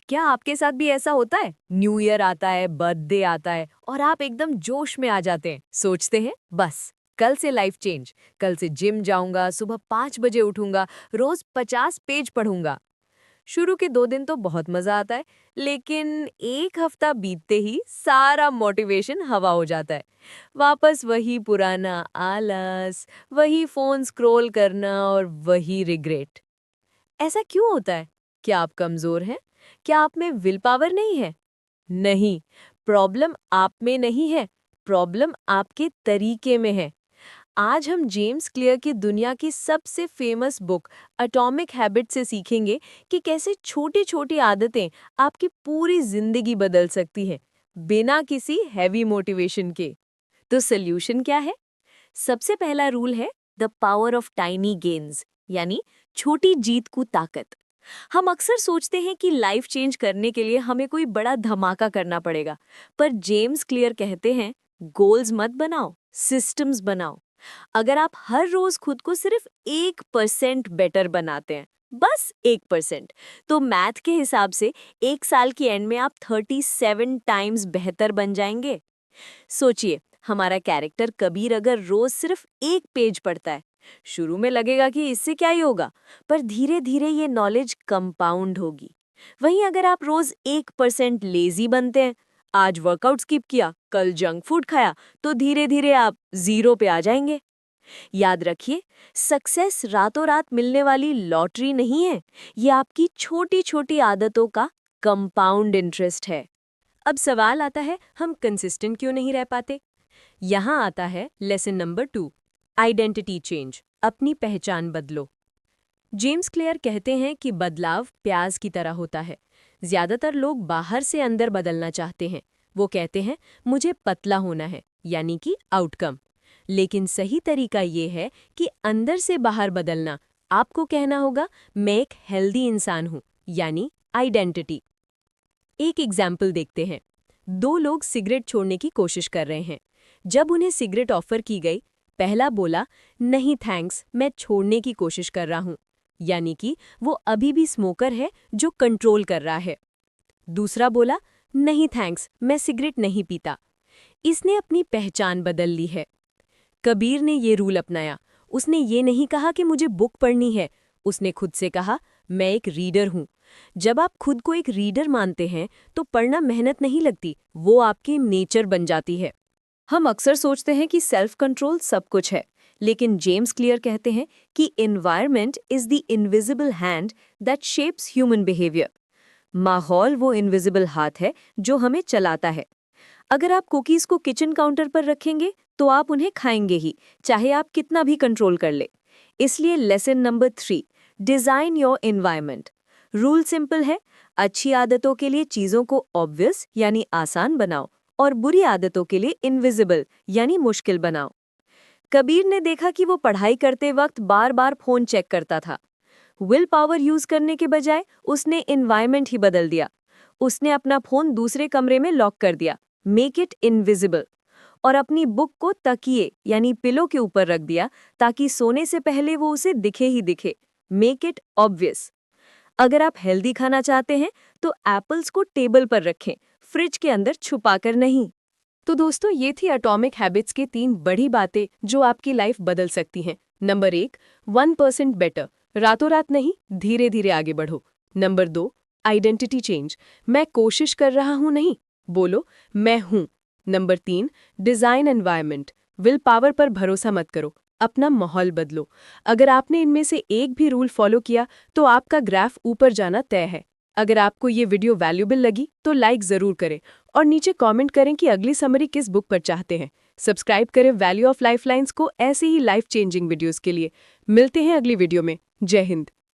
क्या आपके साथ भी ऐसा होता है? न्यू ईयर आता है, बर्थडे आता है और आप एकदम जोश में आ जाते हैं। सोचते हैं बस कल से लाइफ चेंज, कल से जिम जाऊंगा, सुबह 5 बजे उठूंगा, रोज 50 पेज पढ़ूंगा। शुरू के 2 दिन तो बहुत मजा आता है, लेकिन एक हफ्ता बीतते ही सारा मोटिवेशन हवा हो जाता है। वापस वही पुराना आलस, वही फोन स्क्रॉल करना और वही रिग्रेट। ऐसा क्यों होता है? क्या आप कमजोर हैं? क्या आप में विल पावर नहीं है? नहीं, प्रॉब्लम आप में नहीं है, प्रॉब्लम आपके तरीके में है। आज हम जेम्स क्लियर की दुनिया की सबसे फेमस बुक एटॉमिक हैबिट से सीखेंगे कि कैसे छोटी-छोटी आदतें आपकी पूरी जिंदगी बदल सकती हैं, बिना किसी हैवी मोटिवेशन के। तो सॉल्यूशन क्या है? सबसे पहला रूल है the power of tiny gains, यानी छोटी जीत को ताकत। हम अक्सर सोचते हैं कि लाइफ चेंज करने के लिए हमें कोई बड़ा धमाका करना पड़ेगा, पर जेम्स क्लियर कहते हैं गोल्स मत बनाओ, सिस्टम्स बनाओ। अगर आप हर रोज खुद को सिर्फ 1% बेटर बनाते हैं, बस 1%, तो मैथ के हिसाब से 1 साल की एंड में आप 37 टाइम्स बेहतर बन जाएंगे। सोचिए, हमारा कैरेक्टर कबीर अगर रोज सिर्फ 1 पेज पढ़ता है, शुरू में लगेगा कि इससे क्या ही होगा, पर धीरे धीरे ये नॉलेज कंपाउंड होगी। वहीं अगर आप रोज 1% लेजी बनते हैं, आज वर्कआउट स्किप किया, कल जंक फूड खाया, तो धीरे धीरे आप 0 पे आ जाएंगे। याद रखिए, सक्सेस रातों रात मिलने वाली लॉटरी नहीं है, ये आपकी छोटी छोटी आदतों का कंपाउंड इंटरेस्ट है। अब सवाल आता है, हम कंसिस्टेंट क्यों नहीं रह पाते? यहाँ आता है लेसन नंबर 2, आइडेंटिटी चेंज, अपनी पहचान बदलो। जेम्स क्लियर कहते हैं कि बदलाव प्याज की तरह होता है। ज्यादातर लोग बाहर से अंदर बदलना चाहते हैं। वो कहते हैं मुझे पतला होना है, यानी कि आउटकम। लेकिन सही तरीका ये है कि अंदर से बाहर बदलना। आपको कहना होगा मैं एक हेल्दी इंसान हूँ, यानी आइडेंटिटी। एक एग्जाम्पल देखते हैं। 2 लोग सिगरेट छोड़ने की कोशिश कर रहे हैं। जब उन्हें सिगरेट ऑफर की गई, पहला बोला नहीं थैंक्स, मैं छोड़ने की कोशिश कर रहा हूँ, यानी कि वो अभी भी स्मोकर है जो कंट्रोल कर रहा है। दूसरा बोला नहीं थैंक्स, मैं सिगरेट नहीं पीता। इसने अपनी पहचान बदल ली है। कबीर ने ये रूल अपनाया। उसने ये नहीं कहा कि मुझे बुक पढ़नी है, उसने खुद से कहा मैं एक रीडर हूँ। जब आप खुद को एक रीडर मानते हैं तो पढ़ना मेहनत नहीं लगती, वो आपकी नेचर बन जाती है। हम अक्सर सोचते हैं कि सेल्फ कंट्रोल सब कुछ है, लेकिन जेम्स क्लियर कहते हैं कि environment is the invisible hand that shapes human behaviour. माहौल वो इनविजिबल हाथ है जो हमें चलाता है। अगर आप कुकीज को किचन काउंटर पर रखेंगे तो आप उन्हें खाएंगे ही, चाहे आप कितना भी कंट्रोल कर ले। इसलिए lesson number 3, design your environment. Rule simple है, अच्छी आदतों के लिए चीजों को ऑब्वियस यानी आसान बनाओ और बुरी आदतों के लिए इनविजिबल यानी मुश्किल बनाओ। कबीर ने देखा कि वो पढ़ाई करते वक्त बार बार फोन चेक करता था। विल पावर यूज करने के बजाय उसने एनवायरनमेंट ही बदल दिया। उसने अपना फोन दूसरे कमरे में लॉक कर दिया, मेक इट इनविजिबल, और अपनी बुक को तकिए यानी पिलो के ऊपर रख दिया ताकि सोने से पहले वो उसे दिखे ही दिखे, मेक इट ऑब्वियस। अगर आप हेल्दी खाना चाहते हैं तो एप्पल्स को टेबल पर रखें, फ्रिज के अंदर छुपाकर नहीं। तो दोस्तों, ये थी एटॉमिक हैबिट्स की 3 बड़ी बातें जो आपकी लाइफ बदल सकती हैं। नंबर 1, 1% बेटर, रातों रात नहीं, धीरे धीरे आगे बढ़ो। नंबर 2, आइडेंटिटी चेंज, मैं कोशिश कर रहा हूँ नहीं, बोलो मैं हूँ। Number 3, design environment, will power पर भरोसा मत करो, अपना माहौल बदलो। अगर आपने इनमें से एक भी रूल फॉलो किया तो आपका ग्राफ ऊपर जाना तय है। अगर आपको ये वीडियो वैल्यूएबल लगी तो लाइक जरूर करें और नीचे कमेंट करें कि अगली समरी किस बुक पर चाहते हैं। सब्सक्राइब करें वैल्यू ऑफ लाइफलाइंस को ऐसे ही लाइफ चेंजिंग वीडियोस के लिए। मिलते हैं अगली वीडियो में। जय हिंद।